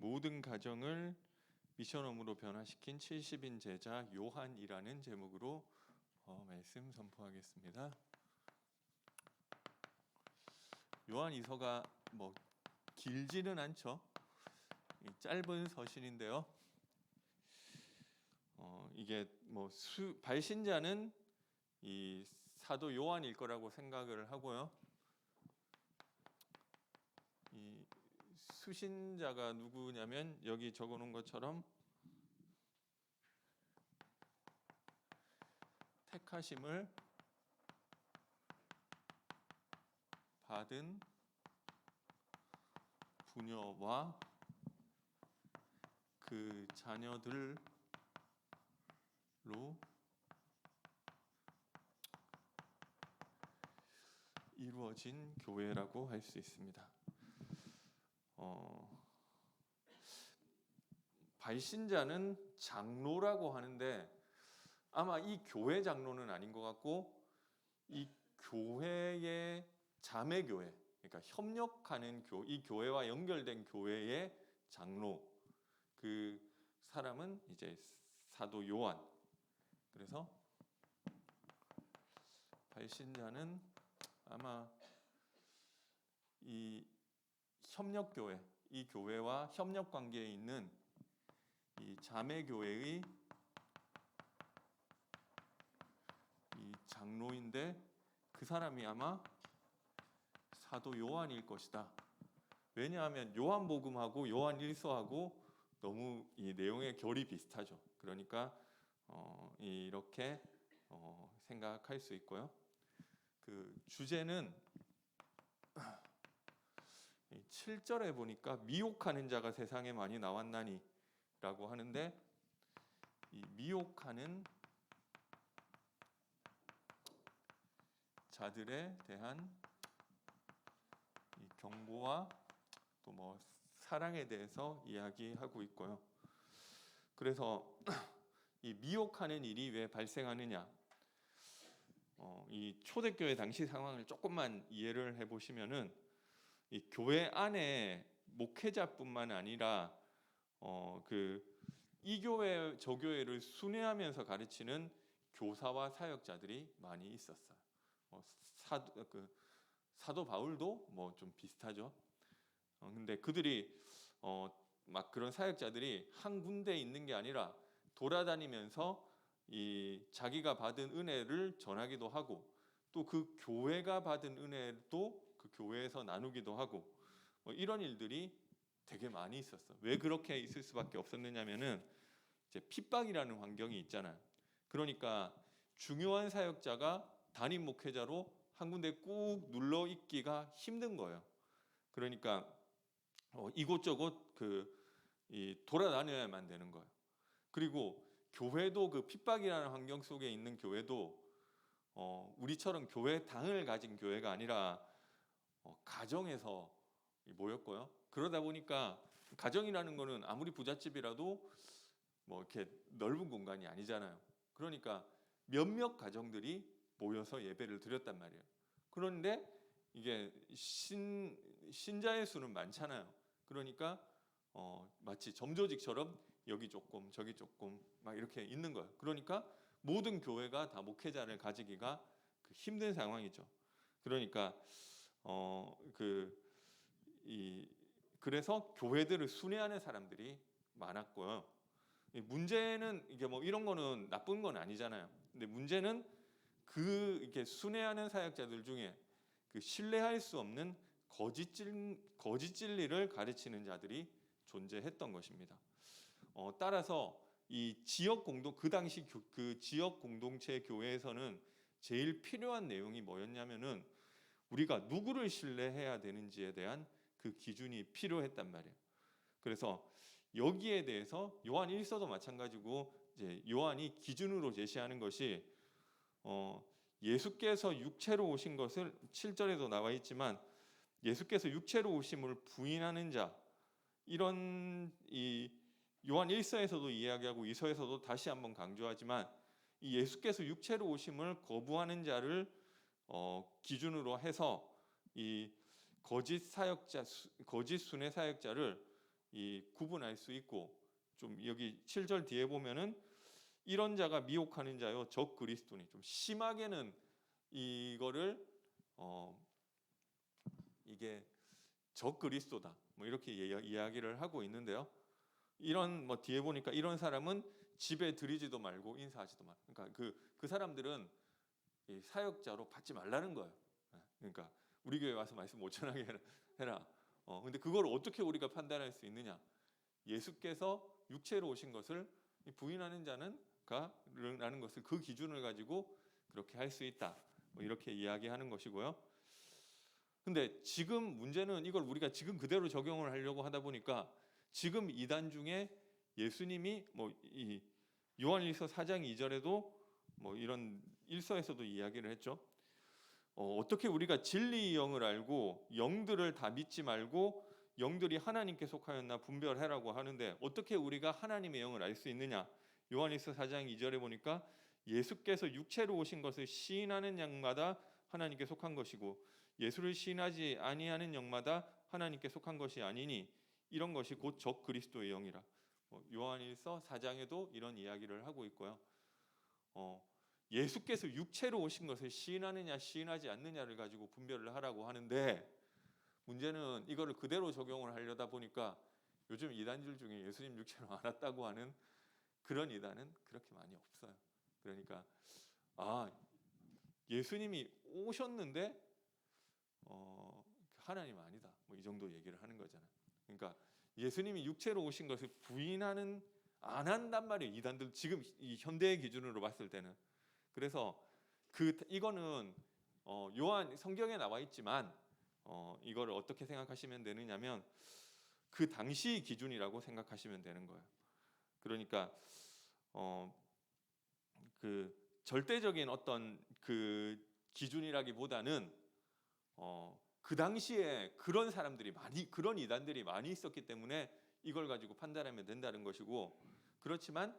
모든 가정을 미션홈으로 변화시킨 70인 제자 요한이라는 제목으로 말씀 선포하겠습니다. 요한이서가 길지는 않죠. 짧은 서신인데요. 이게 발신자는 이 사도 요한일 거라고 생각을 하고요. 이 수신자가 누구냐면 여기 적어놓은 것처럼 택하심을 받은 부녀와 그 자녀들로 이루어진 교회라고 할 수 있습니다. 발신자는 장로라고 하는데 아마 이 교회 장로는 아닌 것 같고 이 교회의 자매교회, 그러니까 협력하는 이 교회와 연결된 교회의 장로, 그 사람은 이제 사도 요한. 그래서 발신자는 아마 이 협력교회, 이 교회와 협력 관계에 있는 이 자매교회의 이 장로인데 그 사람이 아마 사도 요한일 것이다. 왜냐하면 요한복음하고 요한일서하고 너무 이 내용의 결이 비슷하죠. 그러니까 이렇게 생각할 수 있고요. 그 주제는 7절에 보니까 미혹하는 자가 세상에 많이 나왔나니 라고 하는데 이 미혹하는 자들에 대한 이 경고와 또 사랑에 대해서 이야기하고 있고요. 그래서 이 미혹하는 일이 왜 발생하느냐? 이 초대교회 당시 상황을 조금만 이해를 해보시면은 이 교회 안에 목회자뿐만 아니라 이 교회 저 교회를 순회하면서 가르치는 교사와 사역자들이 많이 있었어요. 사도 바울도 좀 비슷하죠. 근데 그들이 막 그런 사역자들이 한 군데에 있는 게 아니라 돌아다니면서 이 자기가 받은 은혜를 전하기도 하고 또 그 교회가 받은 은혜도 그 교회에서 나누기도 하고 이런 일들이 되게 많이 있었어. 왜 그렇게 있을 수밖에 없었느냐면은 이제 핍박이라는 환경이 있잖아요. 그러니까 중요한 사역자가 담임 목회자로 한 군데 꾹 눌러 있기가 힘든 거예요. 그러니까 이곳저곳 돌아다녀야만 되는 거예요. 그리고 교회도 그 핍박이라는 환경 속에 있는 교회도 우리처럼 교회당을 가진 교회가 아니라 가정에서 모였고요. 그러다 보니까 가정이라는 거는 아무리 부잣집이라도 이렇게 넓은 공간이 아니잖아요. 그러니까 몇몇 가정들이 모여서 예배를 드렸단 말이에요. 그런데 이게 신자의 수는 많잖아요. 그러니까 마치 점조직처럼 여기 조금 저기 조금 막 이렇게 있는 거예요. 그러니까 모든 교회가 다 목회자를 가지기가 힘든 상황이죠. 그러니까 그래서 교회들을 순회하는 사람들이 많았고요. 문제는 이게 이런 거는 나쁜 건 아니잖아요. 근데 문제는 이렇게 순회하는 사역자들 중에 신뢰할 수 없는 거짓 진리를 가르치는 자들이 존재했던 것입니다. 따라서 이 그 당시 그 지역 공동체 교회에서는 제일 필요한 내용이 뭐였냐면은 우리가 누구를 신뢰해야 되는지에 대한 그 기준이 필요했단 말이에요. 그래서 여기에 대해서 요한 1서도 마찬가지고 이제 요한이 기준으로 제시하는 것이 예수께서 육체로 오신 것을 7절에도 나와 있지만 예수께서 육체로 오심을 부인하는 자, 이런 이 요한 1서에서도 이야기하고 2서에서도 다시 한번 강조하지만 이 예수께서 육체로 오심을 거부하는 자를 기준으로 해서 이 거짓 순회 사역자를 이 구분할 수 있고, 좀 여기 7절 뒤에 보면은 이런 자가 미혹하는 자요 적 그리스도니, 좀 심하게는 이거를 이게 적 그리스도다 뭐 이렇게 이야기를 하고 있는데요. 이런 뭐 뒤에 보니까 이런 사람은 집에 들이지도 말고 인사하지도 말. 그러니까 그 사람들은 이 사역자로 받지 말라는 거예요. 그러니까 우리 교회 와서 말씀 못 전하게 해라. 근데 그걸 어떻게 우리가 판단할 수 있느냐? 예수께서 육체로 오신 것을 부인하는 자는 라는 것을 그 기준을 가지고 그렇게 할 수 있다. 뭐 이렇게 이야기하는 것이고요. 근데 지금 문제는 이걸 우리가 지금 그대로 적용을 하려고 하다 보니까 지금 이단 중에 예수님이 뭐 이 요한일서 4장 2절에도 뭐 이런 일서에서도 이야기를 했죠. 어떻게 우리가 진리의 영을 알고 영들을 다 믿지 말고 영들이 하나님께 속하였나 분별해라고 하는데, 어떻게 우리가 하나님의 영을 알 수 있느냐? 요한일서 4장 2절에 보니까 예수께서 육체로 오신 것을 시인하는 양마다 하나님께 속한 것이고 예수를 시인하지 아니하는 영마다 하나님께 속한 것이 아니니 이런 것이 곧 적 그리스도의 영이라. 요한일서 4장에도 이런 이야기를 하고 있고요. 예수께서 육체로 오신 것을 시인하느냐 시인하지 않느냐를 가지고 분별을 하라고 하는데, 문제는 이거를 그대로 적용을 하려다 보니까 요즘 이단들 중에 예수님 육체로 안 왔다고 하는 그런 이단은 그렇게 많이 없어요. 그러니까 예수님이 오셨는데 하나님 아니다 뭐 이 정도 얘기를 하는 거잖아요. 그러니까 예수님이 육체로 오신 것을 부인하는 안 한단 말이에요, 이단들 지금 이 현대의 기준으로 봤을 때는. 그래서 이거는 요한 성경에 나와 있지만 이거를 어떻게 생각하시면 되느냐면 그 당시 기준이라고 생각하시면 되는 거예요. 그러니까 그 절대적인 어떤 그 기준이라기보다는 그 당시에 그런 사람들이 그런 이단들이 많이 있었기 때문에 이걸 가지고 판단하면 된다는 것이고, 그렇지만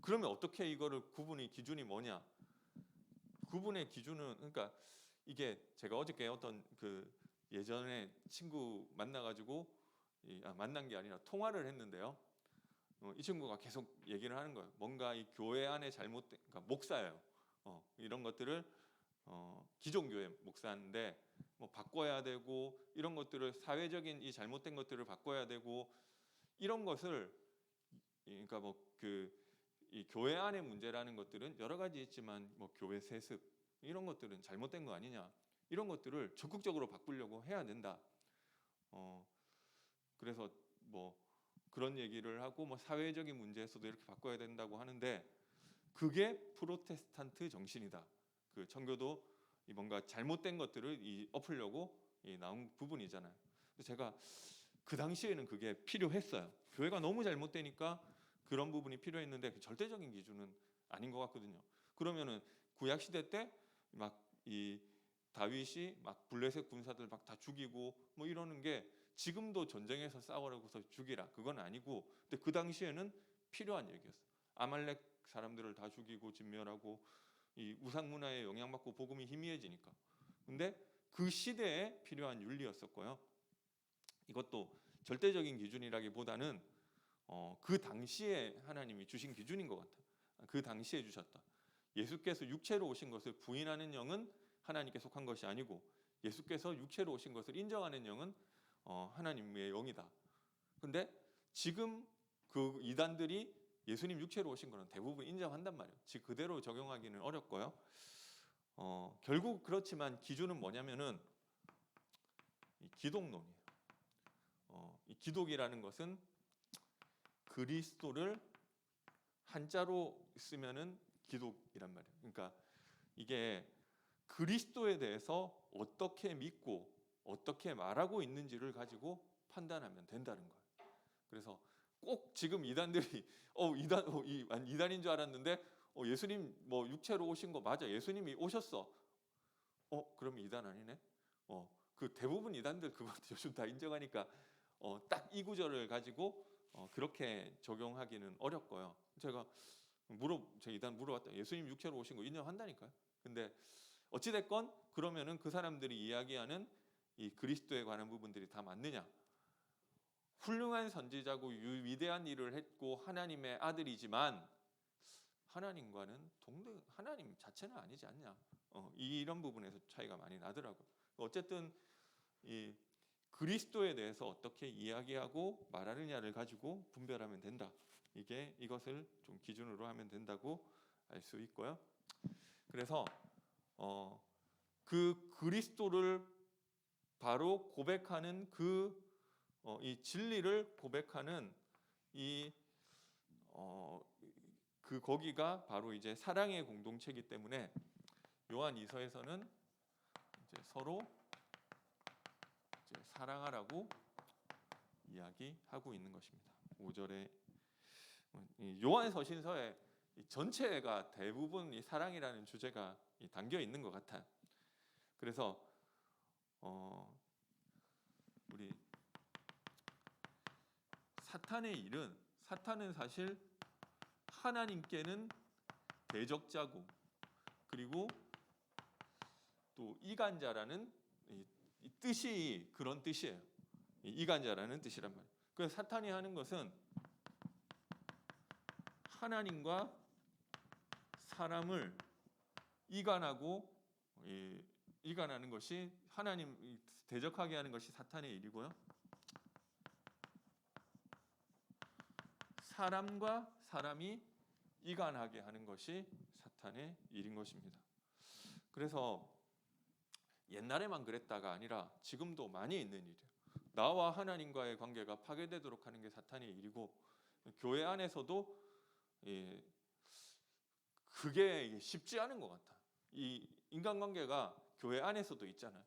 그러면 어떻게 이거를 구분의 기준이 뭐냐? 구분의 기준은, 그러니까 이게 제가 어저께 어떤 그 예전에 친구 만나가지고 만난 게 아니라 통화를 했는데요. 이 친구가 계속 얘기를 하는 거예요. 뭔가 이 교회 안에 잘못된, 그러니까 목사예요. 이런 것들을 기존 교회 목사인데 뭐 바꿔야 되고, 이런 것들을 사회적인 이 잘못된 것들을 바꿔야 되고, 이런 것을 그러니까 뭐 이 교회 안의 문제라는 것들은 여러 가지 있지만 뭐 교회 세습 이런 것들은 잘못된 거 아니냐, 이런 것들을 적극적으로 바꾸려고 해야 된다. 그래서 뭐 그런 얘기를 하고 뭐 사회적인 문제에서도 이렇게 바꿔야 된다고 하는데, 그게 프로테스탄트 정신이다. 그 청교도 뭔가 잘못된 것들을 엎으려고 나온 부분이잖아요. 그래서 제가 그 당시에는 그게 필요했어요. 교회가 너무 잘못되니까 그런 부분이 필요했는데 그 절대적인 기준은 아닌 것 같거든요. 그러면은 구약 시대 때 막 이 다윗이 막 블레셋 군사들 막 다 죽이고 뭐 이러는 게 지금도 전쟁에서 싸우라고서 죽이라 그건 아니고, 근데 그 당시에는 필요한 얘기였어요. 아말렉 사람들을 다 죽이고 진멸하고 이 우상 문화에 영향받고 복음이 희미해지니까. 근데 그 시대에 필요한 윤리였었고요. 이것도 절대적인 기준이라기보다는 그 당시에 하나님이 주신 기준인 것 같아요. 그 당시에 주셨다. 예수께서 육체로 오신 것을 부인하는 영은 하나님께 속한 것이 아니고 예수께서 육체로 오신 것을 인정하는 영은 하나님의 영이다. 근데 지금 그 이단들이 예수님 육체로 오신 거는 대부분 인정한단 말이에요. 즉 그대로 적용하기는 어렵고요. 결국 그렇지만 기준은 뭐냐면은 이 기독론이에요. 이 기독이라는 것은 그리스도를 한자로 쓰면은 기독이란 말이에요. 그러니까 이게 그리스도에 대해서 어떻게 믿고 어떻게 말하고 있는지를 가지고 판단하면 된다는 거예요. 그래서 꼭 지금 이단들이 이단인 줄 알았는데 예수님 뭐 육체로 오신 거 맞아, 예수님이 오셨어. 그럼 이단 아니네. 그 대부분 이단들 그거 요즘 다 인정하니까 딱 이 구절을 가지고 그렇게 적용하기는 어렵고요. 제가 이단 물어봤다. 예수님 육체로 오신 거 인정한다니까요. 근데 어찌 됐건 그러면은 그 사람들이 이야기하는 이 그리스도에 관한 부분들이 다 맞느냐? 훌륭한 선지자고 위대한 일을 했고 하나님의 아들이지만 하나님과는 하나님 자체는 아니지 않냐. 이런 부분에서 차이가 많이 나더라고요. 어쨌든 이 그리스도에 대해서 어떻게 이야기하고 말하느냐를 가지고 분별하면 된다. 이것을 좀 기준으로 하면 된다고 알 수 있고요. 그래서 그 그리스도를 바로 고백하는 이 진리를 고백하는 거기가 바로 이제 사랑의 공동체이기 때문에 요한 2서에서는 이제 서로 이제 사랑하라고 이야기하고 있는 것입니다. 5절에 요한 서신서의 전체가 대부분 이 사랑이라는 주제가 담겨 있는 것 같아요. 그래서 우리 사탄은 사실 하나님께는 대적자고 그리고 또 이간자라는 이 뜻이 그런 뜻이에요. 이간자라는 뜻이란 말이에요. 그래서 사탄이 하는 것은 하나님과 사람을 이간하는 것이 하나님 대적하게 하는 것이 사탄의 일이고요. 사람과 사람이 이간하게 하는 것이 사탄의 일인 것입니다. 그래서 옛날에만 그랬다가 아니라 지금도 많이 있는 일이에요. 나와 하나님과의 관계가 파괴되도록 하는 게 사탄의 일이고 교회 안에서도 그게 쉽지 않은 것 같아. 이 인간관계가 교회 안에서도 있잖아요.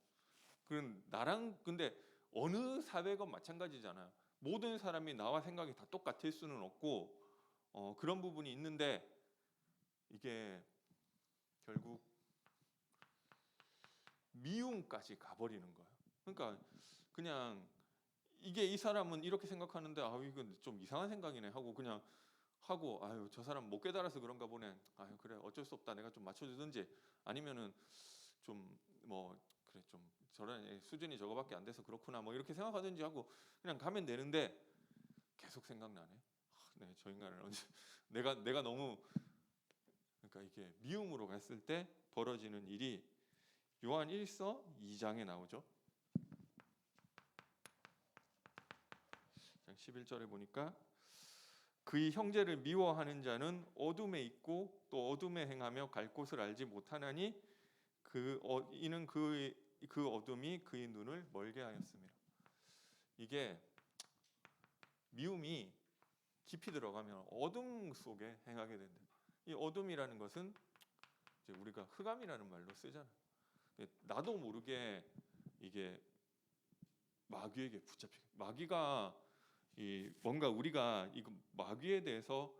근데 어느 사회건 마찬가지잖아요. 모든 사람이 나와 생각이 다 똑같을 수는 없고 그런 부분이 있는데 이게 결국 미움까지 가버리는 거예요. 그러니까 그냥 이 사람은 이렇게 생각하는데 이건 좀 이상한 생각이네 하고 그냥 하고 저 사람 못 깨달아서 그런가 보네. 그래 어쩔 수 없다. 내가 좀 맞춰주든지 아니면은 좀 그래 좀 저런 수준이 저거밖에 안 돼서 그렇구나 이렇게 생각하든지 하고 그냥 가면 되는데 계속 생각나네. 네, 저 인간을 언제 내가 너무 그러니까 이게 미움으로 갔을 때 벌어지는 일이 요한 1서 2장에 나오죠. 11절에 보니까 그의 형제를 미워하는 자는 어둠에 있고 또 어둠에 행하며 갈 곳을 알지 못하나니 이는 그 어둠이 그의 눈을 멀게 하였습니다. 이게 미움이 깊이 들어가면 어둠 속에 행하게 된다. 이 어둠이라는 것은 이제 우리가 흑암이라는 말로 쓰잖아요. 나도 모르게 이게 마귀에게 붙잡히게. 마귀가 뭔가 우리가 이 마귀에 대해서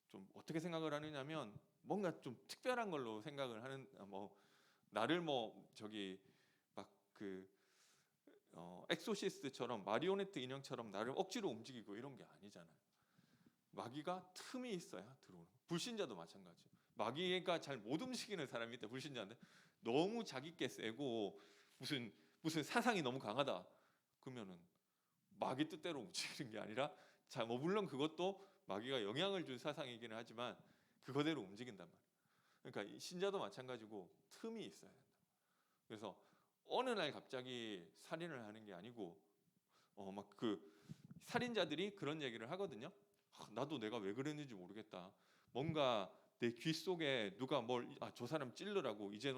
좀 어떻게 생각을 하느냐면 뭔가 좀 특별한 걸로 생각을 하는 나를 저기 막 엑소시스트처럼 마리오네트 인형처럼 나를 억지로 움직이고 이런 게 아니잖아요. 마귀가 틈이 있어야 들어오는. 불신자도 마찬가지. 마귀가 잘 못 움직이는 사람이 있다. 불신자인데 너무 자기께 세고 무슨 사상이 너무 강하다. 그러면은 마귀 뜻대로 움직이는 게 아니라 물론 그것도 마귀가 영향을 준 사상이기는 하지만 그거대로 움직인단 말이에요. 그러니까 신자도 마찬가지고 틈이 있어야 된다. 그래서 어느 날 갑자기 살인을 하는 게 아니고 살인자들이 그런 얘기를 하거든요. 나도 내가 왜 그랬는지 모르겠다. 뭔가 내 귀 속에 누가 저 사람 찔르라고 이제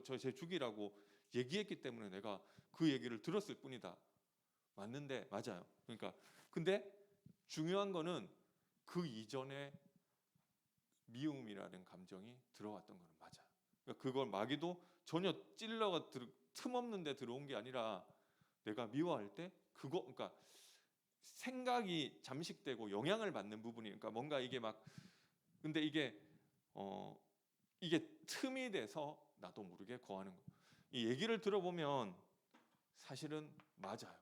쟤 죽이라고 얘기했기 때문에 내가 그 얘기를 들었을 뿐이다. 맞는데 맞아요. 그러니까 근데 중요한 거는 그 이전에 미움이라는 감정이 들어왔던 거는 맞아요. 그러니까 그걸 마귀도 전혀 찔러가 틈 없는데 들어온 게 아니라 내가 미워할 때 그러니까 생각이 잠식되고 영향을 받는 부분이 그러니까 뭔가 이게 근데 이게 틈이 돼서 나도 모르게 거하는 거. 이 얘기를 들어보면 사실은 맞아요.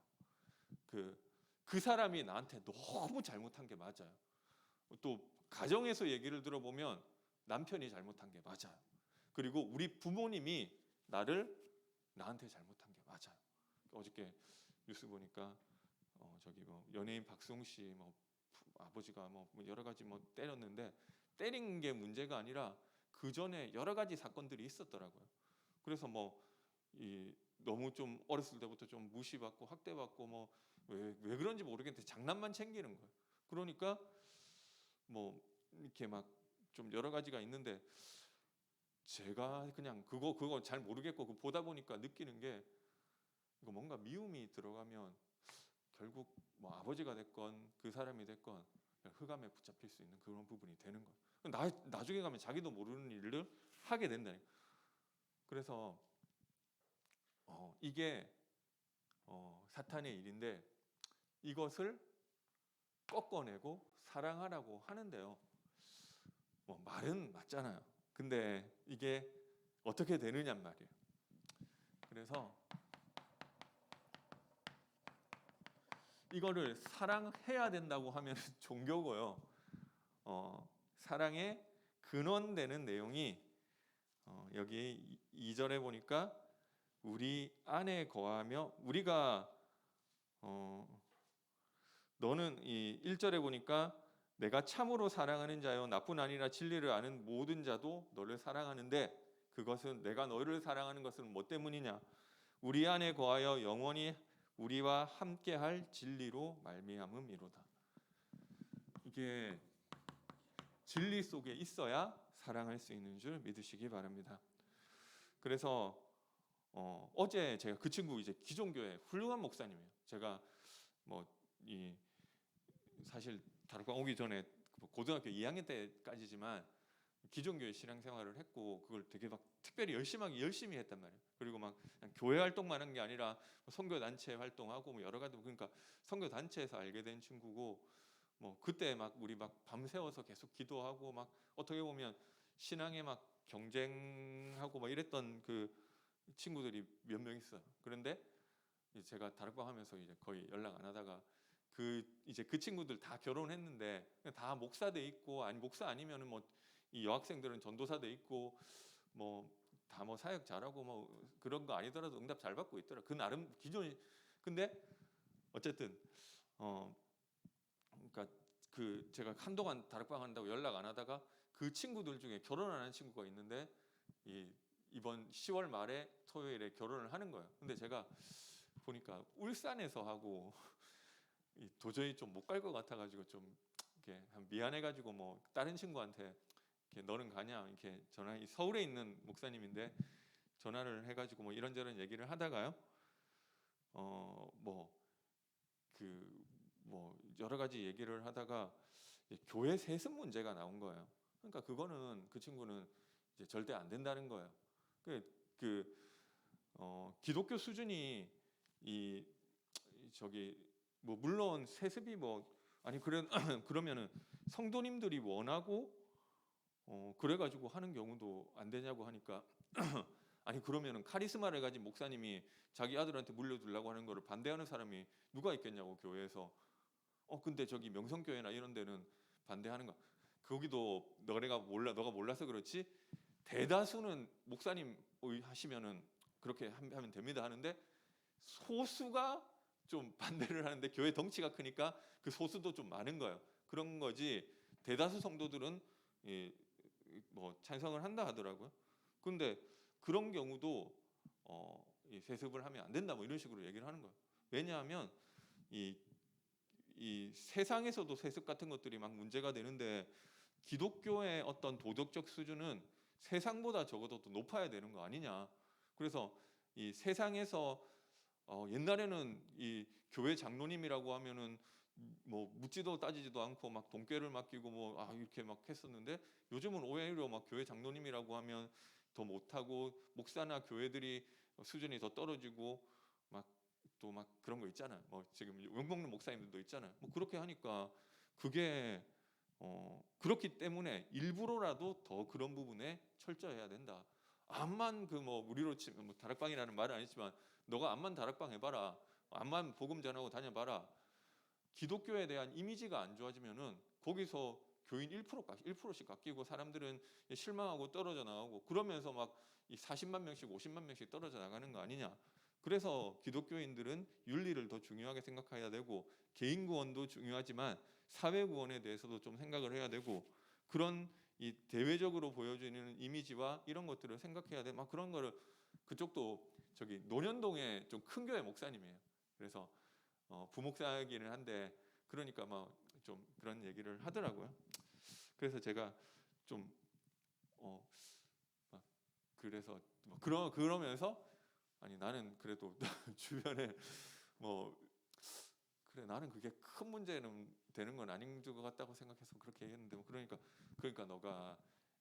그 사람이 나한테 너무 잘못한 게 맞아요. 또 가정에서 얘기를 들어보면 남편이 잘못한 게 맞아요. 그리고 우리 부모님이 나한테 잘못한 게 맞아요. 어저께 뉴스 보니까 저기 뭐 연예인 박수홍 씨 뭐 아버지가 뭐 여러 가지 뭐 때렸는데 때린 게 문제가 아니라 그 전에 여러 가지 사건들이 있었더라고요. 그래서 뭐 이 너무 좀 어렸을 때부터 좀 무시받고 학대받고 뭐 왜 그런지 모르겠는데 장난만 챙기는 거예요. 그러니까 뭐 이렇게 막 좀 여러 가지가 있는데 제가 그냥 그거 잘 모르겠고 그 보다 보니까 느끼는 게 이거 뭔가 미움이 들어가면 결국 뭐 아버지가 됐건 그 사람이 됐건 흑암에 붙잡힐 수 있는 그런 부분이 되는 거예요. 나중에 가면 자기도 모르는 일을 하게 된다니까. 그래서 이게 사탄의 일인데 이것을 꺾어내고 사랑하라고 하는데요. 뭐 말은 맞잖아요. 근데 이게 어떻게 되느냔 말이에요. 그래서 이거를 사랑해야 된다고 하면 종교고요. 사랑의 근원되는 내용이 여기 2절에 보니까 우리 안에 거하며 우리가 너는 이 1절에 보니까 내가 참으로 사랑하는 자여 나뿐 아니라 진리를 아는 모든 자도 너를 사랑하는데 그것은 내가 너를 사랑하는 것은 뭐 때문이냐? 우리 안에 거하여 영원히 우리와 함께할 진리로 말미암음이로다. 이게 진리 속에 있어야 사랑할 수 있는 줄 믿으시기 바랍니다. 그래서 어제 제가 그 친구 이제 기존교회 훌륭한 목사님이에요. 제가 뭐 이 사실 다락방 오기 전에 고등학교 2학년 때까지지만 기존교회 신앙생활을 했고 그걸 되게 막 특별히 열심히 했단 말이에요. 그리고 막 그냥 교회 활동만 한 게 아니라 선교 단체 활동하고 뭐 여러 가지 그러니까 선교 단체에서 알게 된 친구고 뭐 그때 막 우리 막 밤새워서 계속 기도하고 막 어떻게 보면 신앙에 막 경쟁하고 막 이랬던 그 친구들이 몇 명 있어요. 그런데 제가 다락방 하면서 이제 거의 연락 안 하다가 이제 그 친구들 다 결혼했는데 다 목사 돼 있고 아니 목사 아니면은 뭐 이 여학생들은 전도사 돼 있고 뭐 다 뭐 사역 잘하고 뭐 그런 거 아니더라도 응답 잘 받고 있더라. 그 나름 기존 근데 어쨌든 그러니까 그 제가 한동안 다락방 한다고 연락 안 하다가 그 친구들 중에 결혼 안 한 친구가 있는데 이번 10월 말에 토요일에 결혼을 하는 거예요. 근데 제가 보니까 울산에서 하고 도저히 좀 못 갈 것 같아가지고 좀 이렇게 미안해가지고 뭐 다른 친구한테 이렇게 너는 가냐 이렇게 서울에 있는 목사님인데 전화를 해가지고 뭐 이런저런 얘기를 하다가요. 뭐 여러 가지 얘기를 하다가 교회 세습 문제가 나온 거예요. 그러니까 그거는 그 친구는 이제 절대 안 된다는 거예요. 기독교 수준이 저기 뭐 물론 세습이 뭐 아니 그러면은 성도님들이 원하고 그래가지고 하는 경우도 안 되냐고 하니까 아니 그러면은 카리스마를 가진 목사님이 자기 아들한테 물려주려고 하는 거를 반대하는 사람이 누가 있겠냐고 교회에서 근데 저기 명성교회나 이런 데는 반대하는 거 거기도 너가 몰라서 그렇지 대다수는 목사님 하시면은 그렇게 하면 됩니다 하는데 소수가 좀 반대를 하는데 교회 덩치가 크니까 그 소수도 좀 많은 거예요. 그런 거지 대다수 성도들은 뭐 찬성을 한다 하더라고요. 근데 그런 경우도 이 세습을 하면 안 된다 뭐 이런 식으로 얘기를 하는 거예요. 왜냐하면 이 세상에서도 세습 같은 것들이 막 문제가 되는데 기독교의 어떤 도덕적 수준은 세상보다 적어도 더 높아야 되는 거 아니냐. 그래서 이 세상에서 옛날에는 이 교회 장로님이라고 하면은 뭐 묻지도 따지지도 않고 막 돈꾀를 맡기고 뭐 이렇게 막 했었는데 요즘은 오히려 막 교회 장로님이라고 하면 더 못하고 목사나 교회들이 수준이 더 떨어지고 막 또 막 그런 거 있잖아요. 뭐 지금 욕먹는 목사님들도 있잖아요. 뭐 그렇게 하니까 그게 그렇기 때문에 일부러라도 더 그런 부분에 철저해야 된다. 암만 그 뭐 우리로 치면 뭐 다락방이라는 말은 아니지만 너가 암만 다락방 해봐라. 암만 복음 전하고 다녀봐라. 기독교에 대한 이미지가 안 좋아지면은 거기서 교인 1%씩 깎이고 사람들은 실망하고 떨어져 나가고 그러면서 막 이 40만 명씩 50만 명씩 떨어져 나가는 거 아니냐. 그래서 기독교인들은 윤리를 더 중요하게 생각해야 되고 개인 구원도 중요하지만 사회 구원에 대해서도 좀 생각을 해야 되고 그런 이 대외적으로 보여지는 이미지와 이런 것들을 생각해야 돼. 막 그런 거를 그쪽도 저기 논현동에 좀 큰 교회 목사님이에요. 그래서 부목사이기는 한데 그러니까 막 좀 그런 얘기를 하더라고요. 그래서 제가 좀 막 그래서 뭐 그러면서 아니 나는 그래도 주변에 뭐 그래 나는 그게 큰 문제는 되는 건 아닌 것 같다고 생각해서 그렇게 얘기했는데 뭐 그러니까 너가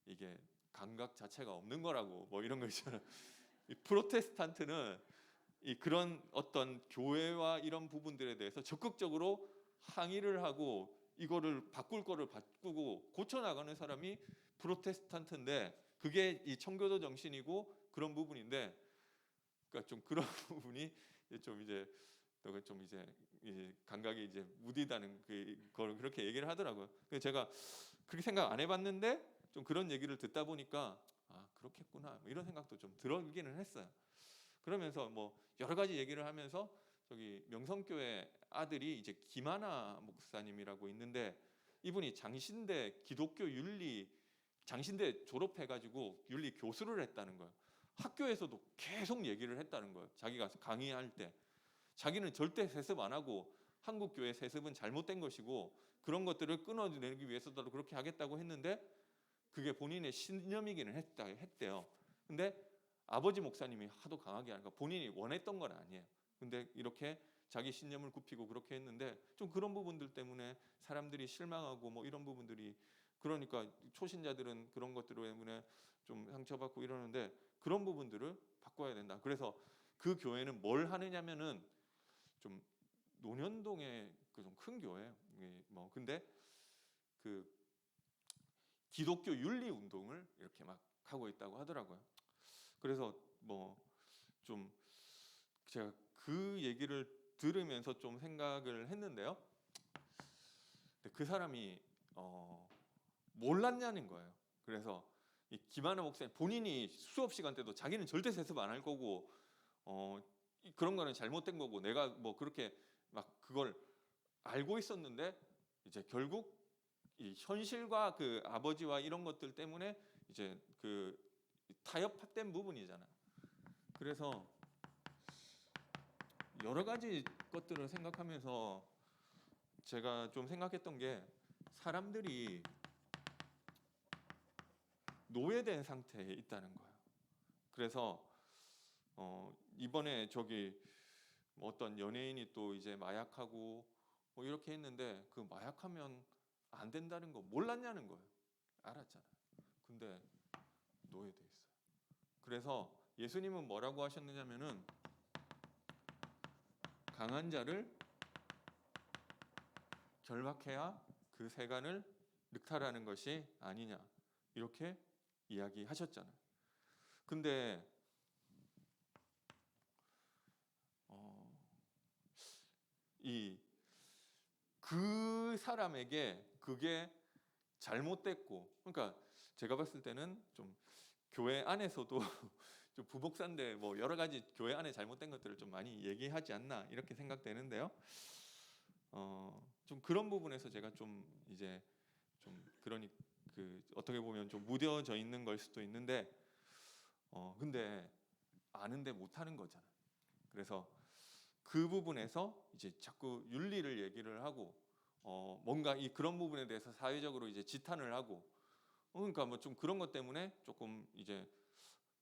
이게 감각 자체가 없는 거라고 뭐 이런 거 있잖아. 이 프로테스탄트는 이 그런 어떤 교회와 이런 부분들에 대해서 적극적으로 항의를 하고 이거를 바꿀 거를 바꾸고 고쳐 나가는 사람이 프로테스탄트인데 그게 이 청교도 정신이고 그런 부분인데 그러니까 좀 그런 부분이 좀 이제 너가 좀 이제 감각이 이제 무디다는 그걸 그렇게 얘기를 하더라고요. 그래서 제가 그렇게 생각 안 해봤는데 좀 그런 얘기를 듣다 보니까 아 그렇겠구나 뭐 이런 생각도 좀 들어기는 했어요. 그러면서 뭐 여러 가지 얘기를 하면서 저기 명성교회 아들이 이제 김하나 목사님이라고 있는데 이분이 장신대 기독교 윤리 장신대 졸업해가지고 윤리 교수를 했다는 거예요. 학교에서도 계속 얘기를 했다는 거예요. 자기가 강의할 때 자기는 절대 세습 안 하고 한국 교회 세습은 잘못된 것이고 그런 것들을 끊어내기 위해서도 그렇게 하겠다고 했는데 그게 본인의 신념이기는 했대요. 근데 아버지 목사님이 하도 강하게 하니까 본인이 원했던 건 아니에요. 근데 이렇게 자기 신념을 굽히고 그렇게 했는데 좀 그런 부분들 때문에 사람들이 실망하고 뭐 이런 부분들이 그러니까 초신자들은 그런 것들 때문에 좀 상처받고 이러는데 그런 부분들을 바꿔야 된다. 그래서 그 교회는 뭘 하느냐면은 좀 논현동의 그 좀 큰 교회 뭐 근데 그 기독교 윤리 운동을 이렇게 막 하고 있다고 하더라고요. 그래서 뭐 좀 제가 그 얘기를 들으면서 좀 생각을 했는데요. 그 사람이 몰랐냐는 거예요. 그래서 이 김하나 목사님 본인이 수업 시간 때도 자기는 절대 세습 안 할 거고 그런 거는 잘못된 거고 내가 뭐 그렇게 막 그걸 알고 있었는데 이제 결국 이 현실과 그 아버지와 이런 것들 때문에 이제 그 타협된 부분이잖아요. 그래서 여러 가지 것들을 생각하면서 제가 좀 생각했던 게 사람들이 노예된 상태에 있다는 거예요. 그래서 이번에 저기 뭐 어떤 연예인이 또 이제 마약하고 뭐 이렇게 했는데 그 마약하면 안 된다는 거 몰랐냐는 거예요. 알았잖아요. 근데 노예돼 있어요. 그래서 예수님은 뭐라고 하셨느냐면은 강한 자를 결박해야 그 세간을 늑탈하는 것이 아니냐 이렇게 이야기하셨잖아요. 근데 이 그 사람에게 그게 잘못됐고 그러니까 제가 봤을 때는 좀 교회 안에서도 좀 부목사인데 뭐 여러 가지 교회 안에 잘못된 것들을 좀 많이 얘기하지 않나 이렇게 생각되는데요. 좀 그런 부분에서 제가 좀 이제 좀 그러니 그 어떻게 보면 좀 무뎌져 있는 걸 수도 있는데 근데 아는데 못하는 거잖아요. 그래서 그 부분에서 이제 자꾸 윤리를 얘기를 하고 뭔가 이 그런 부분에 대해서 사회적으로 이제 지탄을 하고 그러니까 뭐 좀 그런 것 때문에 조금 이제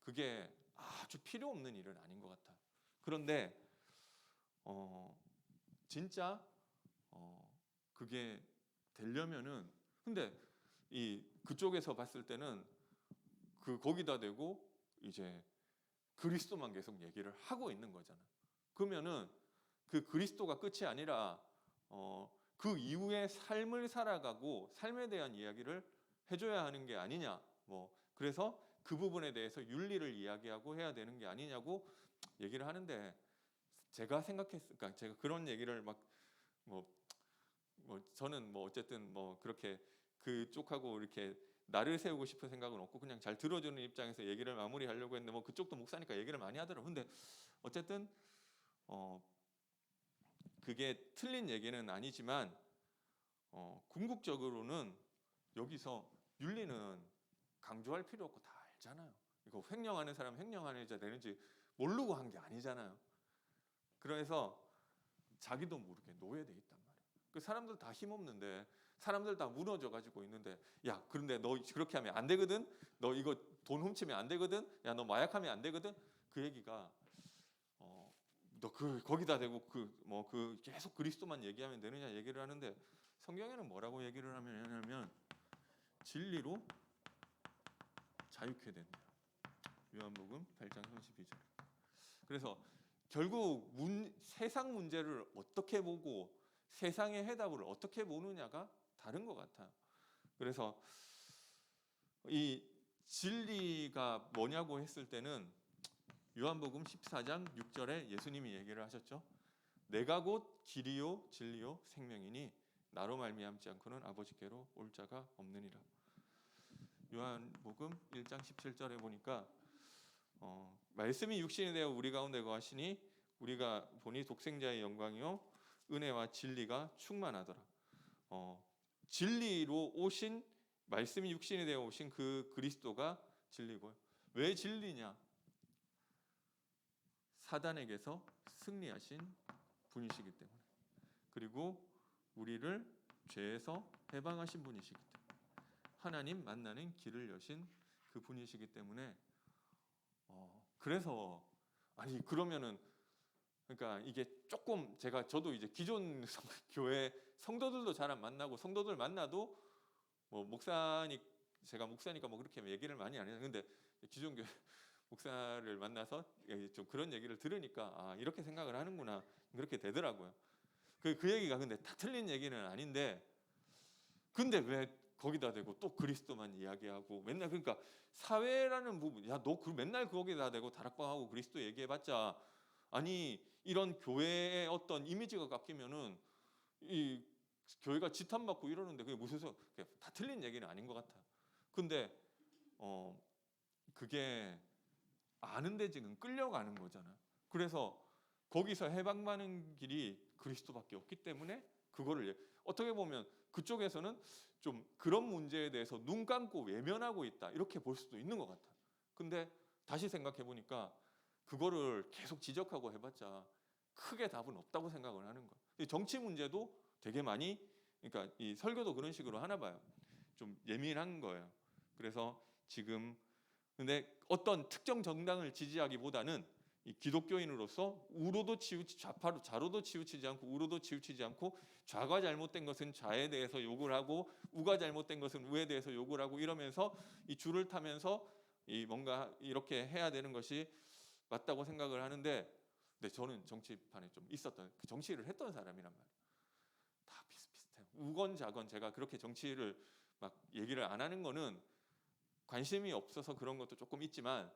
그게 아주 필요 없는 일은 아닌 것 같아요. 그런데 진짜 그게 되려면은 근데 이 그쪽에서 봤을 때는 그 거기다 대고 이제 그리스도만 계속 얘기를 하고 있는 거잖아요. 그러면은 그 그리스도가 끝이 아니라 그 이후의 삶을 살아가고 삶에 대한 이야기를 해줘야 하는 게 아니냐. 뭐 그래서 그 부분에 대해서 윤리를 이야기하고 해야 되는 게 아니냐고 얘기를 하는데 제가 생각했으니까 제가 그런 얘기를 뭐 저는 뭐 어쨌든 뭐 그렇게 그쪽하고 이렇게 나를 세우고 싶은 생각은 없고 그냥 잘 들어주는 입장에서 얘기를 마무리하려고 했는데 뭐 그쪽도 목사니까 얘기를 많이 하더라고요. 근데 어쨌든 그게 틀린 얘기는 아니지만 궁극적으로는 여기서 윤리는 강조할 필요 없고 다 알잖아요. 이거 횡령하는 사람 횡령하는 자 되는지 모르고 한 게 아니잖아요. 그래서 자기도 모르게 노예돼 있단 말이에요. 그 사람들 다 힘없는데, 사람들 다 무너져 가지고 있는데, 야 그런데 너 그렇게 하면 안 되거든, 너 이거 돈 훔치면 안 되거든, 야 너 마약하면 안 되거든, 그 얘기가 너 거기다 대고 계속 그리스도만 얘기하면 되느냐 얘기를 하는데, 성경에는 뭐라고 얘기를 하냐면 진리로 자유케 된다. 요한복음 8장 32절. 그래서 결국 세상 문제를 어떻게 보고 세상의 해답을 어떻게 보느냐가 다른 것 같아요. 그래서 이 진리가 뭐냐고 했을 때는 요한복음 14장 6절에 예수님이 얘기를 하셨죠. 내가 곧 길이요 진리요 생명이니 나로 말미암지 않고는 아버지께로 올 자가 없느니라. 요한복음 1장 17절에 보니까 말씀이 육신이 되어 우리 가운데 거하시니 우리가 보니 독생자의 영광이요 은혜와 진리가 충만하더라. 진리로 오신, 말씀이 육신이 되어 오신 그 그리스도가 진리고요. 왜 진리냐? 사단에게서 승리하신 분이시기 때문에, 그리고 우리를 죄에서 해방하신 분이시기 때문에, 하나님 만나는 길을 여신 그 분이시기 때문에 그래서 아니 그러면은 그러니까 이게 조금 저도 이제 기존 교회 성도들도 잘 안 만나고, 성도들 만나도 뭐 제가 목사니까 뭐 그렇게 얘기를 많이 안 해요. 근데 기존 교회 목사를 만나서 좀 그런 얘기를 들으니까 이렇게 생각을 하는구나, 그렇게 되더라고요. 그 얘기가 근데 다 틀린 얘기는 아닌데, 근데 왜 거기다 대고 또 그리스도만 이야기하고 맨날, 그러니까 사회라는 부분, 야 너 맨날 거기다 대고 다락방하고 그리스도 얘기해봤자, 아니 이런 교회의 어떤 이미지가 깎이면은 이 교회가 지탄받고 이러는데 그게 무슨 다 틀린 얘기는 아닌 것 같아요. 근데 그게 아는데 지금 끌려가는 거잖아요. 그래서 거기서 해방받는 길이 그리스도밖에 없기 때문에 그거를 어떻게 보면 그쪽에서는 좀 그런 문제에 대해서 눈 감고 외면하고 있다 이렇게 볼 수도 있는 것 같아요. 근데 다시 생각해 보니까 그거를 계속 지적하고 해봤자 크게 답은 없다고 생각을 하는 거예요. 정치 문제도 되게 많이, 그러니까 이 설교도 그런 식으로 하나 봐요. 좀 예민한 거예요. 그래서 지금 근데 어떤 특정 정당을 지지하기보다는 이 기독교인으로서 우로도 좌로도 치우치지 않고 우로도 치우치지 않고, 좌가 잘못된 것은 좌에 대해서 욕을 하고 우가 잘못된 것은 우에 대해서 욕을 하고 이러면서 이 줄을 타면서 이 뭔가 이렇게 해야 되는 것이 맞다고 생각을 하는데, 근데 저는 정치판에 좀 있었던, 그 정치를 했던 사람이란 말이에요. 다 비슷비슷해요. 우건 자건 제가 그렇게 정치를 막 얘기를 안 하는 거는 관심이 없어서 그런 것도 조금 있지만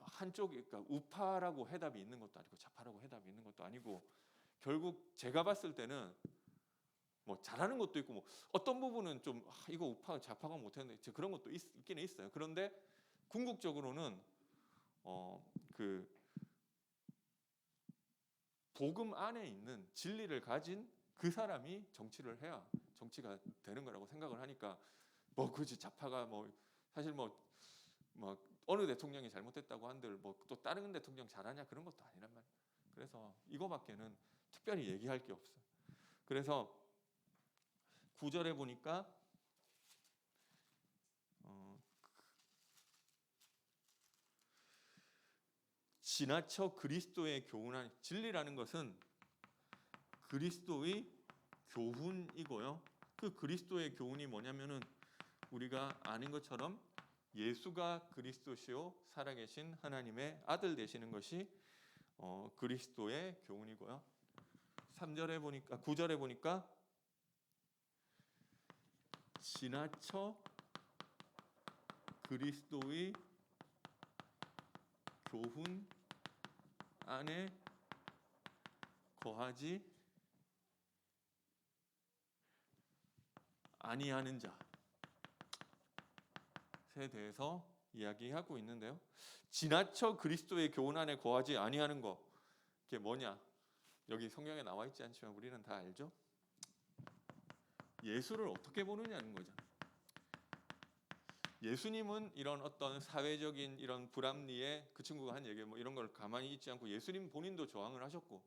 한쪽이, 그러니까 우파라고 해답이 있는 것도 아니고 좌파라고 해답이 있는 것도 아니고, 결국 제가 봤을 때는 뭐 잘하는 것도 있고 뭐 어떤 부분은 좀 이거 우파 좌파가 못했는데 그런 것도 있기는 있어요. 그런데 궁극적으로는 그 복음 안에 있는 진리를 가진 그 사람이 정치를 해야 정치가 되는 거라고 생각을 하니까, 뭐 굳이 좌파가 뭐 사실 뭐 어느 대통령이 잘못됐다고 한들 뭐 또 다른 대통령 잘하냐 그런 것도 아니란 말이에요. 그래서 이거밖에는 특별히 얘기할 게 없어요. 그래서 9절에 보니까 지나쳐 그리스도의 교훈한, 진리라는 것은 그리스도의 교훈이고요. 그 그리스도의 교훈이 뭐냐면은 우리가 아는 것처럼 예수가 그리스도시요 살아계신 하나님의 아들 되시는 것이 그리스도의 교훈이고요. 3절에 보니까 9절에 보니까 지나쳐 그리스도의 교훈 안에 거하지 아니하는 자. 대해서 이야기하고 있는데요. 지나쳐 그리스도의 교훈 안에 거하지 아니하는 것, 그게 뭐냐? 여기 성경에 나와 있지 않지만 우리는 다 알죠. 예수를 어떻게 보느냐는 거죠. 예수님은 이런 어떤 사회적인 이런 불합리에 그 친구가 한 얘기 뭐 이런 걸 가만히 있지 않고 예수님 본인도 저항을 하셨고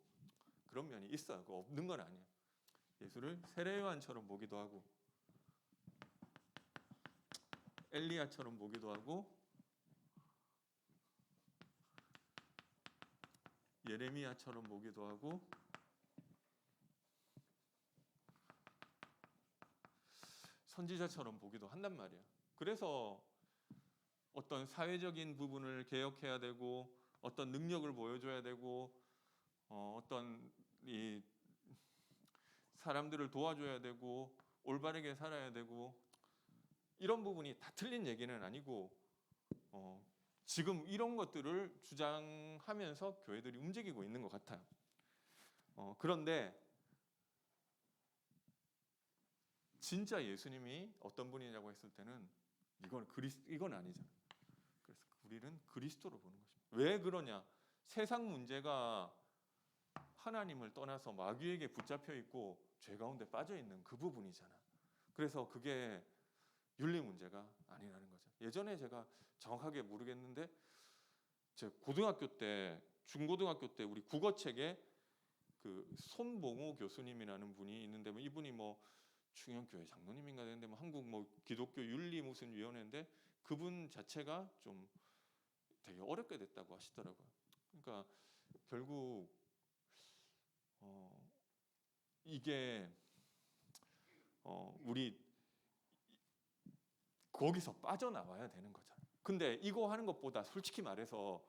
그런 면이 있어요. 그거 없는 건 아니에요. 예수를 세례 요한처럼 보기도 하고 엘리야처럼 보기도 하고 예레미야처럼 보기도 하고 선지자처럼 보기도 한단 말이에요. 그래서 어떤 사회적인 부분을 개혁해야 되고 어떤 능력을 보여줘야 되고 어떤 이 사람들을 도와줘야 되고 올바르게 살아야 되고 이런 부분이 다 틀린 얘기는 아니고 지금 이런 것들을 주장하면서 교회들이 움직이고 있는 것 같아요. 그런데 진짜 예수님이 어떤 분이냐고 했을 때는 이건 아니잖아요. 그래서 우리는 그리스도로 보는 것입니다. 왜 그러냐? 세상 문제가 하나님을 떠나서 마귀에게 붙잡혀 있고 죄 가운데 빠져 있는 그 부분이잖아. 그래서 그게 윤리 문제가 아니라는 거죠. 예전에 제가 정확하게 모르겠는데 제 고등학교 때, 중고등학교 때 우리 국어책에 그 손봉우 교수님이라는 분이 있는데 뭐 이분이 뭐 충영교회 장로님인가 되는데 뭐 한국 뭐 기독교 윤리 무슨 위원회인데 그분 자체가 좀 되게 어렵게 됐다고 하시더라고요. 그러니까 결국 이게 우리 거기서 빠져나와야 되는 거잖아요. 근데 이거 하는 것보다 솔직히 말해서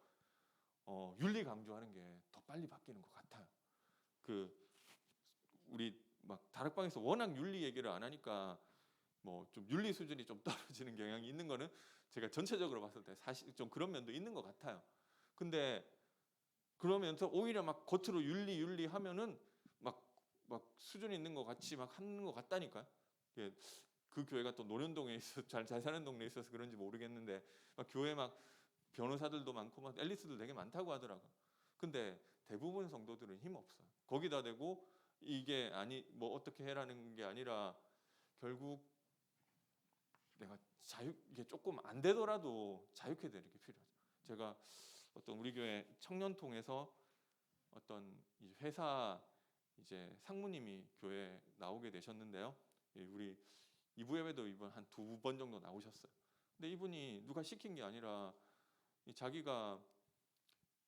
윤리 강조하는 게 더 빨리 바뀌는 것 같아요. 그 우리 막 다락방에서 워낙 윤리 얘기를 안 하니까 뭐 좀 윤리 수준이 좀 떨어지는 경향이 있는 거는 제가 전체적으로 봤을 때 사실 좀 그런 면도 있는 것 같아요. 근데 그러면서 오히려 막 겉으로 윤리 하면은 막 수준이 있는 것 같이 막 하는 것 같다니까요. 그 교회가 또 노년동에 있어 잘 사는 동네에 있어서 그런지 모르겠는데 막 교회 막 변호사들도 많고 막 앨리스들 되게 많다고 하더라고. 근데 대부분 성도들은 힘 없어요. 거기다 대고 이게 아니 뭐 어떻게 해라는 게 아니라 결국 내가 이게 조금 안 되더라도 자유케 되는 게 필요하죠. 제가 어떤 우리 교회 청년통에서 어떤 회사 이제 상무님이 교회에 나오게 되셨는데요. 우리 이부 예배도 이번 한 2번 정도 나오셨어요. 근데 이분이 누가 시킨 게 아니라 자기가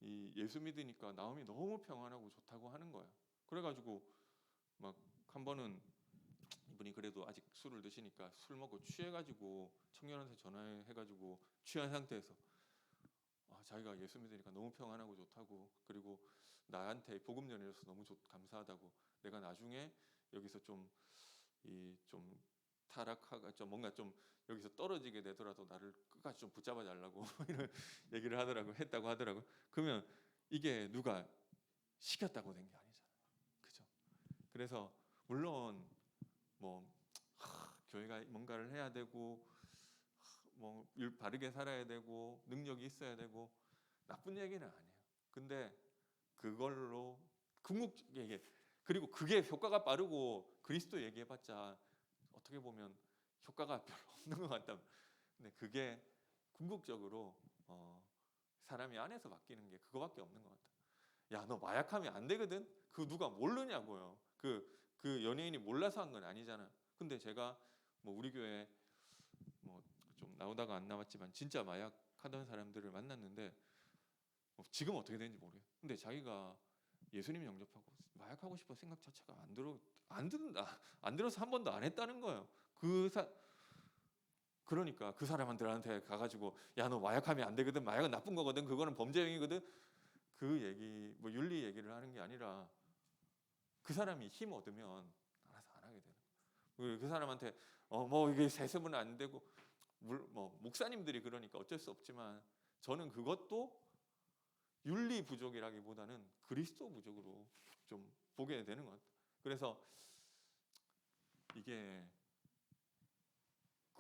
이 예수 믿으니까 마음이 너무 평안하고 좋다고 하는 거예요. 그래가지고 막 한 번은 이분이 그래도 아직 술을 드시니까 술 먹고 취해가지고 청년한테 전화해가지고 취한 상태에서 자기가 예수 믿으니까 너무 평안하고 좋다고 그리고 나한테 복음 전해줘서 너무 감사하다고 내가 나중에 여기서 좀 타락하가 좀 뭔가 좀 여기서 떨어지게 되더라도 나를 끝까지 좀 붙잡아 달라고 이런 얘기를 했다고 하더라고요. 그러면 이게 누가 시켰다고 된 게 아니잖아요. 그죠? 그래서 물론 뭐 교회가 뭔가를 해야 되고 뭐 바르게 살아야 되고 능력이 있어야 되고 나쁜 얘기는 아니에요. 근데 그걸로 궁극적이게 그리고 그게 효과가 빠르고 그리스도 얘기해봤자 어떻게 보면 효과가 별로 없는 것 같다. 근데 그게 궁극적으로 사람이 안에서 바뀌는 게 그거밖에 없는 것 같다. 야, 너 마약하면 안 되거든. 그 누가 모르냐고요. 그 연예인이 몰라서 한 건 아니잖아. 근데 제가 뭐 우리 교회 뭐 좀 나오다가 안 나왔지만 진짜 마약하던 사람들을 만났는데 지금 어떻게 되는지 모르겠어요. 근데 자기가 예수님 영접하고 마약하고 싶어 생각 자체가 안 들어서 한 번도 안 했다는 거예요. 그러니까 그 사람들한테 가가지고 야, 너 마약하면 안 되거든. 마약은 나쁜 거거든. 그거는 범죄 행위거든. 그 얘기 뭐 윤리 얘기를 하는 게 아니라 그 사람이 힘 얻으면 알아서 안 하게 되는 거예요. 그 사람한테 뭐 이게 세습은 안 되고 뭐 목사님들이 그러니까 어쩔 수 없지만 저는 그것도 윤리 부족이라기보다는 그리스도 부족으로 좀 보게 되는 것 같아요. 그래서 이게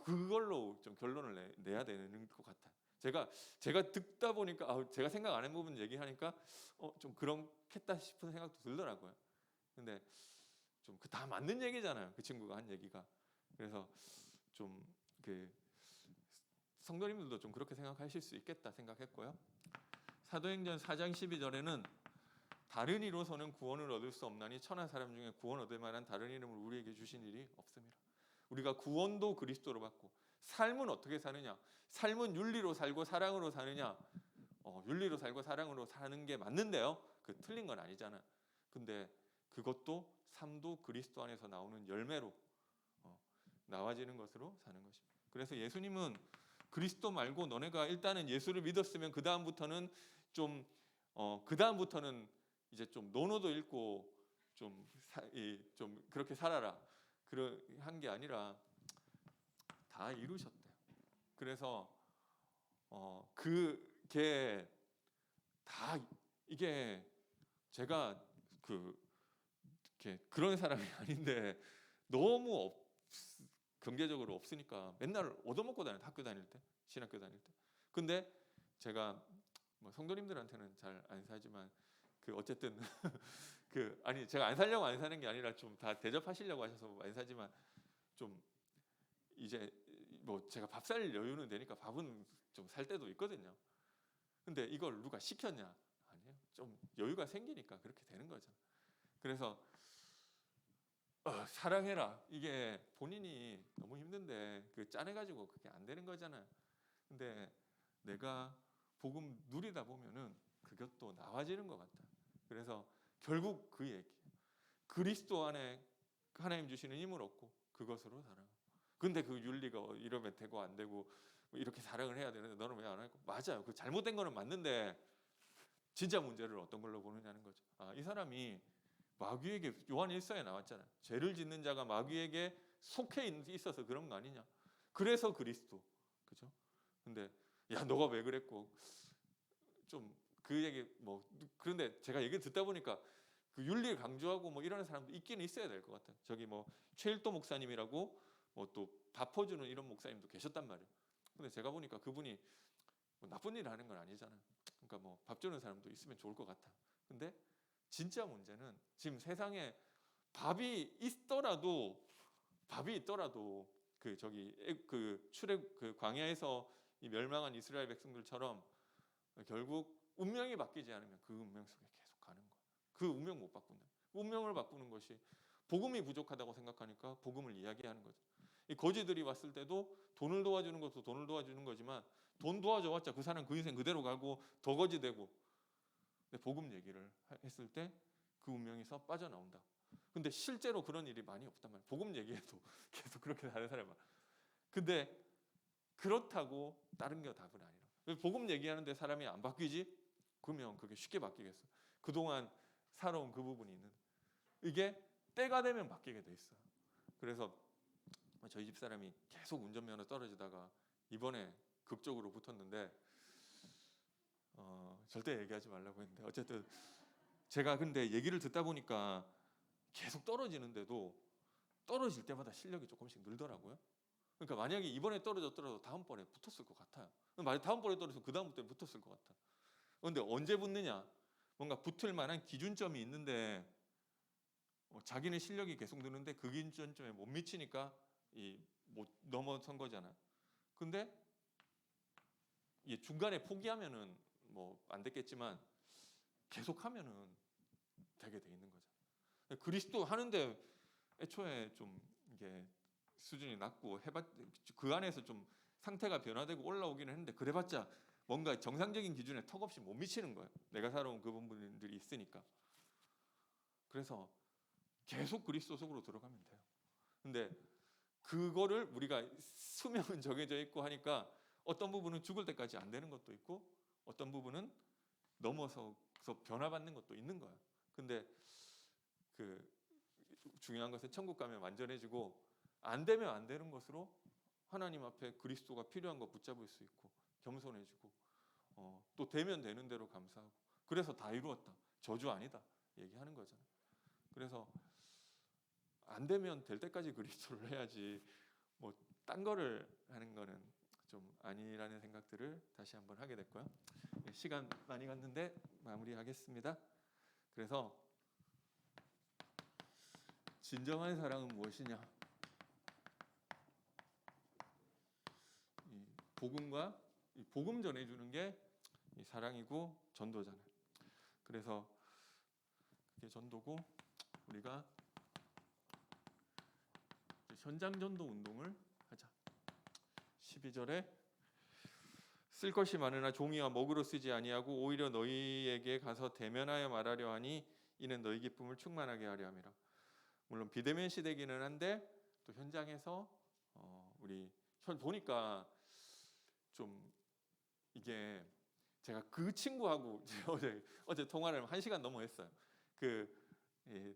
그걸로 좀 결론을 내야 되는 것 같아요. 제가 듣다 보니까 제가 생각 안 한 부분 얘기하니까 좀 그렇겠다 싶은 생각도 들더라고요. 근데 좀 다 맞는 얘기잖아요. 그 친구가 한 얘기가. 그래서 좀 그 성도님들도 좀 그렇게 생각하실 수 있겠다 생각했고요. 사도행전 4장 12절에는 다른 이로서는 구원을 얻을 수 없나니 천하 사람 중에 구원 얻을 만한 다른 이름을 우리에게 주신 일이 없습니다. 우리가 구원도 그리스도로 받고 삶은 어떻게 사느냐? 삶은 윤리로 살고 사랑으로 사느냐? 윤리로 살고 사랑으로 사는 게 맞는데요. 그 틀린 건 아니잖아. 근데 그것도 삶도 그리스도 안에서 나오는 열매로 나와지는 것으로 사는 것입니다. 그래서 예수님은 그리스도 말고 너네가 일단은 예수를 믿었으면 그 다음부터는 이제 좀 논어도 읽고 좀 그렇게 살아라. 그런 한 게 아니라 다 이루셨대요. 그래서 그게 다 이게 제가 그런 사람이 아닌데 너무 경제적으로 없으니까 맨날 얻어먹고 다녔다. 학교 다닐 때, 신학교 다닐 때. 근데 제가 뭐 성도님들한테는 잘 안 사지만 어쨌든 아니 제가 안 살려고 안 사는 게 아니라 좀 다 대접하시려고 하셔서 안 사지만 좀 이제 뭐 제가 밥 살 여유는 되니까 밥은 좀 살 때도 있거든요. 근데 이걸 누가 시켰냐? 아니에요. 좀 여유가 생기니까 그렇게 되는 거죠. 그래서 사랑해라. 이게 본인이 너무 힘든데 짜내가지고 그게 안 되는 거잖아요. 근데 내가 복음 누리다 보면은 그것도 나와지는 것 같다. 그래서 결국 그 얘기예요. 그리스도 안에 하나님 주시는 힘을 얻고 그것으로 살아. 근데 그 윤리가 이러면 되고 안 되고 이렇게 사랑을 해야 되는데 너는 왜 안 하고? 맞아요. 그 잘못된 거는 맞는데 진짜 문제를 어떤 걸로 보느냐는 거죠. 이 사람이 마귀에게 요한 1서에 나왔잖아요. 죄를 짓는 자가 마귀에게 속해 있어서 그런 거 아니냐. 그래서 그리스도. 그죠? 근데 야 너가 왜 그랬고 좀 그 얘기 그런데 제가 얘기 듣다 보니까 그 윤리를 강조하고 이런 사람도 있기는 있어야 될 것 같아요. 저기 최일도 목사님이라고 또 밥 퍼주는 이런 목사님도 계셨단 말이에요. 근데 제가 보니까 그분이 나쁜 일을 하는 건 아니잖아요. 그러니까 밥 주는 사람도 있으면 좋을 것 같아. 근데 진짜 문제는 지금 세상에 밥이 있더라도 광야에서 이 멸망한 이스라엘 백성들처럼 결국 운명이 바뀌지 않으면 그 운명 속에 계속 가는 거예요. 그 운명 못 바꾼다. 운명을 바꾸는 것이 복음이 부족하다고 생각하니까 복음을 이야기하는 거죠. 이 거지들이 왔을 때도 돈을 도와주는 것도 돈을 도와주는 거지만 돈 도와줘봤자 그 사람 그 인생 그대로 가고 더 거지 되고. 근데 복음 얘기를 했을 때 그 운명에서 빠져나온다. 근데 실제로 그런 일이 많이 없단 말이에요. 복음 얘기해도 계속 그렇게 하는 사람은. 근데 그렇다고 다른 게 답은 아니라. 복음 얘기하는데 사람이 안 바뀌지? 그러면 그게 쉽게 바뀌겠어. 그동안 살아온 그 부분이 있는. 이게 때가 되면 바뀌게 돼 있어요. 그래서 저희 집 사람이 계속 운전면허 떨어지다가 이번에 극적으로 붙었는데 절대 얘기하지 말라고 했는데 어쨌든 제가 근데 얘기를 듣다 보니까 계속 떨어지는데도 떨어질 때마다 실력이 조금씩 늘더라고요. 그러니까 만약에 이번에 떨어졌더라도 다음번에 붙었을 것 같아요. 만약 다음번에 떨어져서 그 다음부터 붙었을 것 같아. 그런데 언제 붙느냐? 뭔가 붙을 만한 기준점이 있는데 자기네 실력이 계속 느는데 그 기준점에 못 미치니까 못 넘어선 거잖아. 근데 중간에 포기하면은 안 됐겠지만 계속하면은 되게 돼 있는 거죠. 그리스도 하는데 애초에 좀 이게 수준이 낮고 그 안에서 좀 상태가 변화되고 올라오기는 했는데 그래봤자 뭔가 정상적인 기준에 턱없이 못 미치는 거예요. 내가 살아온 그 부분들이 있으니까. 그래서 계속 그리스도 속으로 들어가면 돼요. 근데 그거를 우리가 수명은 정해져 있고 하니까 어떤 부분은 죽을 때까지 안 되는 것도 있고 어떤 부분은 넘어서서 변화받는 것도 있는 거예요. 근데 중요한 것은 천국 가면 완전해지고 안 되면 안 되는 것으로 하나님 앞에 그리스도가 필요한 거 붙잡을 수 있고 겸손해지고 또 되면 되는 대로 감사하고 그래서 다 이루었다. 저주 아니다. 얘기하는 거잖아요. 그래서 안 되면 될 때까지 그리스도를 해야지 딴 거를 하는 거는 좀 아니라는 생각들을 다시 한번 하게 됐고요. 시간 많이 갔는데 마무리하겠습니다. 그래서 진정한 사랑은 무엇이냐? 이 복음 전해주는 게 이 사랑이고 전도잖아요. 그래서 그게 전도고, 우리가 현장 전도 운동을 하자. 12절에 쓸 것이 많으나 종이와 먹으로 쓰지 아니하고 오히려 너희에게 가서 대면하여 말하려 하니 이는 너희 기쁨을 충만하게 하려 함이라. 물론 비대면 시대기는 한데 또 현장에서 우리 보니까 좀 이게 제가 그 친구하고 어제 통화를 1시간 넘어 했어요.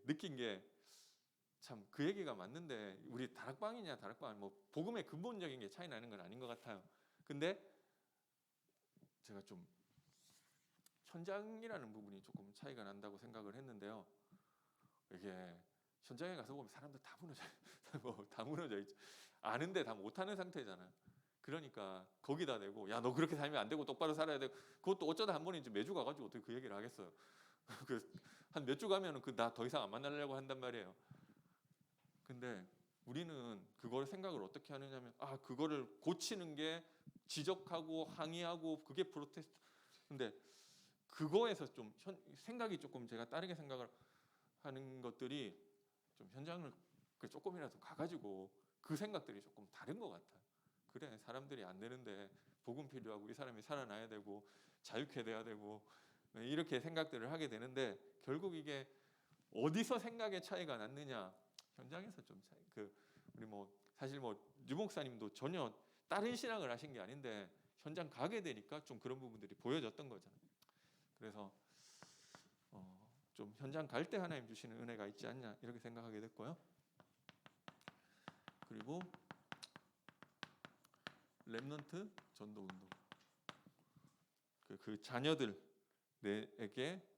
느낀 게 참 그 얘기가 맞는데, 우리 다락방이냐 다락방 뭐 복음의 근본적인 게 차이 나는 건 아닌 것 같아요. 근데 제가 좀 현장이라는 부분이 조금 차이가 난다고 생각을 했는데요. 이게 현장에 가서 보면 사람들 다 무너져 다 무너져 있죠. 아는데 다 못하는 상태잖아요. 그러니까 거기다 대고 야 너 그렇게 살면 안 되고 똑바로 살아야 되고, 그것도 어쩌다 한 번인지 매주 가가지고 어떻게 그 얘기를 하겠어요. 한 몇 주 가면은 나 더 이상 안 만나려고 한단 말이에요. 근데 우리는 그걸 생각을 어떻게 하느냐면, 그거를 고치는 게 지적하고 항의하고 그게 프로테스트. 근데 그거에서 좀 생각이 조금 제가 다르게 생각을 하는 것들이 좀 현장을 조금이라도 가가지고 그 생각들이 조금 다른 것 같아요. 그래, 사람들이 안 되는데 복음 필요하고 이 사람이 살아나야 되고 자유케 돼야 되고 이렇게 생각들을 하게 되는데, 결국 이게 어디서 생각의 차이가 났느냐? 현장에서 좀 차이. 우리 사실 유 목사님도 전혀 다른 신앙을 하신 게 아닌데 현장 가게 되니까 좀 그런 부분들이 보여졌던 거잖아요. 그래서 좀 현장 갈 때 하나님 주시는 은혜가 있지 않냐 이렇게 생각하게 됐고요. 그리고 렘넌트 전도 운동. 그 자녀들에게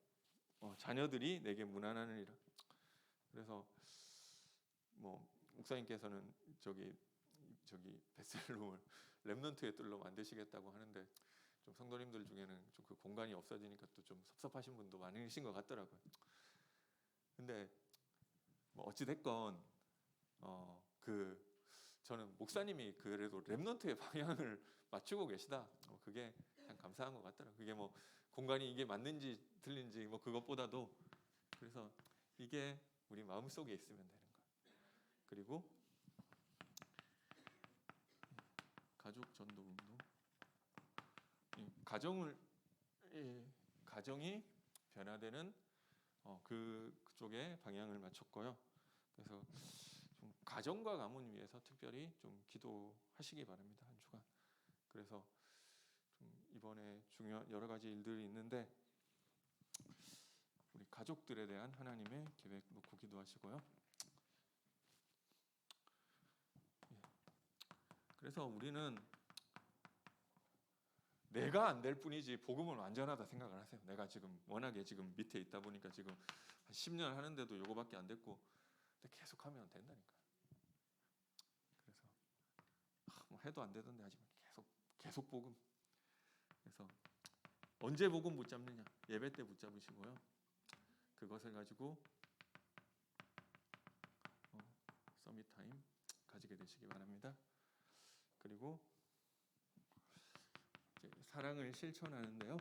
자녀들이 내게 문안하느니라. 그래서 목사님께서는 저기 베셀룸을 렘넌트의 뜰로 만드시겠다고 하는데, 좀 성도님들 중에는 좀 그 공간이 없어지니까 또 좀 섭섭하신 분도 많으신 것 같더라고요. 근데 어찌 됐건 저는 목사님이 그래도 렘넌트의 방향을 맞추고 계시다. 그게 참 감사한 것 같더라고요. 그게 공간이 이게 맞는지 틀린지 그것보다도, 그래서 이게 우리 마음속에 있으면 되는 거예요. 그리고 가족 전도 운동. 가정이 변화되는 그쪽에 방향을 맞췄고요. 그래서 좀 가정과 가문 위해서 특별히 좀 기도하시기 바랍니다. 한 주간. 그래서 좀 이번에 중요한 여러 가지 일들이 있는데 우리 가족들에 대한 하나님의 계획 놓고 기도하시고요. 그래서 우리는 내가 안 될 뿐이지 복음은 완전하다 생각을 하세요. 내가 지금 워낙에 지금 밑에 있다 보니까 지금 한 10년 하는데도 요거밖에 안 됐고, 근데 계속하면 된다니까요. 그래서 해도 안 되던데 하지만 계속 복음. 그래서 언제 복음 붙잡느냐? 예배 때 붙잡으시고요. 그것을 가지고 서밋 타임 가지게 되시기 바랍니다. 그리고 사랑을 실천하는데요.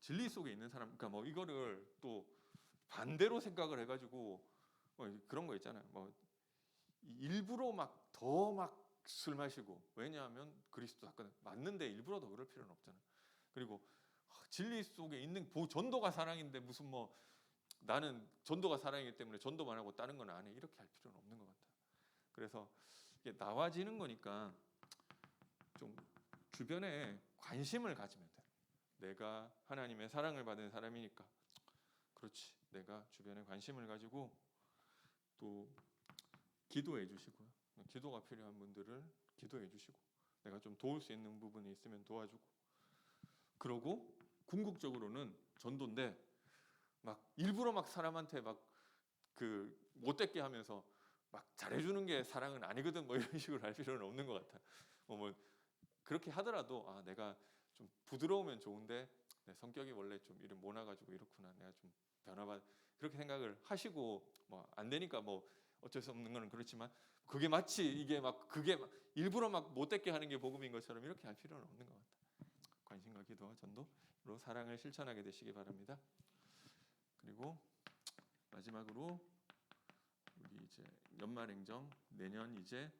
진리 속에 있는 사람, 그러니까 이거를 또 반대로 생각을 해가지고 그런 거 있잖아요. 일부러 더 술 마시고, 왜냐하면 그리스도 사건 맞는데 일부러 더 그럴 필요는 없잖아요. 그리고 진리 속에 있는 전도가 사랑인데 무슨 나는 전도가 사랑이기 때문에 전도만 하고 다른 건 안 해, 이렇게 할 필요는 없는 것 같아요. 그래서 이게 나와지는 거니까 좀 주변에 관심을 가지면 돼요. 내가 하나님의 사랑을 받은 사람이니까, 그렇지, 내가 주변에 관심을 가지고 또 기도해 주시고요. 기도가 필요한 분들을 기도해 주시고, 내가 좀 도울 수 있는 부분이 있으면 도와주고, 그러고 궁극적으로는 전도인데 일부러 사람한테 못되게 하면서 막 잘해주는 게 사랑은 아니거든 뭐 이런 식으로 할 필요는 없는 것 같아요. 뭐 그렇게 하더라도 내가 좀 부드러우면 좋은데 내 성격이 원래 좀 이런 모나가지고 이렇구나, 내가 좀 변화받 그렇게 생각을 하시고 뭐 안 되니까 뭐 어쩔 수 없는 거는 그렇지만 그게 마치 이게 막 그게 막 일부러 막 못되게 하는 게 복음인 것처럼 이렇게 할 필요는 없는 것 같아요. 관심과 기도와 전도로 사랑을 실천하게 되시기 바랍니다. 그리고 마지막으로 우리 이제 연말행정 내년 이제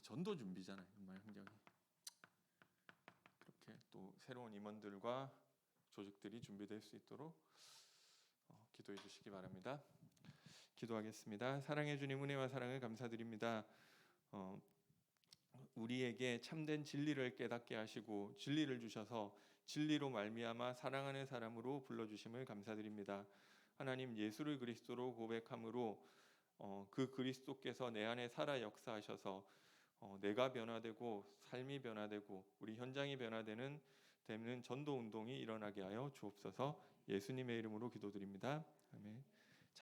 전도 준비잖아요. 연말행정이 그렇게 또 새로운 임원들과 조직들이 준비될 수 있도록 기도해 주시기 바랍니다. 기도하겠습니다. 사랑해 주님, 은혜와 사랑을 감사드립니다. 우리에게 참된 진리를 깨닫게 하시고 진리를 주셔서 진리로 말미암아 사랑하는 사람으로 불러주심을 감사드립니다. 하나님, 예수를 그리스도로 고백함으로 그 그리스도께서 내 안에 살아 역사하셔서 내가 변화되고 삶이 변화되고 우리 현장이 변화되는 전도 운동이 일어나게 하여 주옵소서. 예수님의 이름으로 기도드립니다. 아멘.